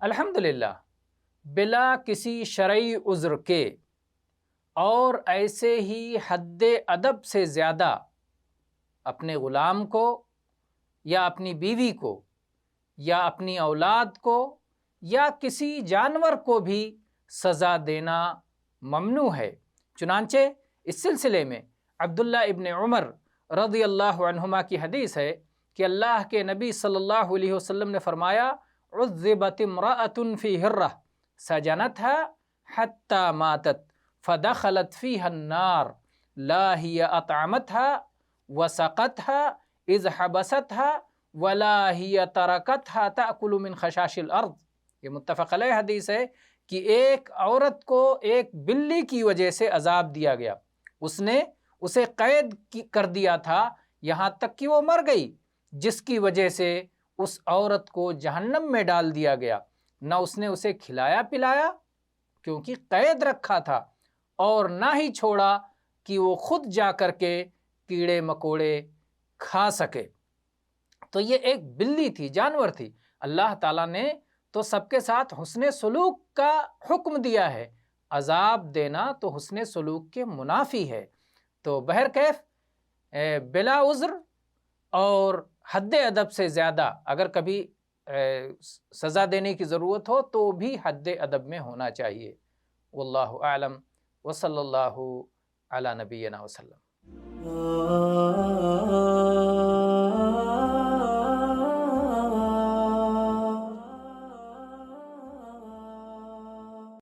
الحمدللہ، بلا کسی شرعی عذر کے اور ایسے ہی حد ادب سے زیادہ اپنے غلام کو یا اپنی بیوی کو یا اپنی اولاد کو یا کسی جانور کو بھی سزا دینا ممنوع ہے۔ چنانچہ اس سلسلے میں عبداللہ ابن عمر رضی اللہ عنہما کی حدیث ہے کہ اللہ کے نبی صلی اللہ علیہ وسلم نے فرمایا، عذبت امرأة فی ہرہ سجنتها حتی ماتت فدخلت فیہا النار لا ہی اطعمتها وسقتها اذ حبستها ولا ہی ترکتها تأکل من خشاش الارض۔ یہ متفق علیہ حدیث ہے کہ ایک عورت کو ایک بلی کی وجہ سے عذاب دیا گیا، اس نے اسے قید کر دیا تھا یہاں تک کہ وہ مر گئی، جس کی وجہ سے اس عورت کو جہنم میں ڈال دیا گیا۔ نہ اس نے اسے کھلایا پلایا کیونکہ قید رکھا تھا، اور نہ ہی چھوڑا کہ وہ خود جا کر کے کیڑے مکوڑے کھا سکے۔ تو یہ ایک بلی تھی، جانور تھی۔ اللہ تعالیٰ نے تو سب کے ساتھ حسن سلوک کا حکم دیا ہے، عذاب دینا تو حسن سلوک کے منافی ہے۔ تو بہرکیف بلا عذر اور حد ادب سے زیادہ اگر کبھی سزا دینے کی ضرورت ہو تو بھی حد ادب میں ہونا چاہیے۔ واللہ اعلم وصلی اللہ علی نبینا وسلم۔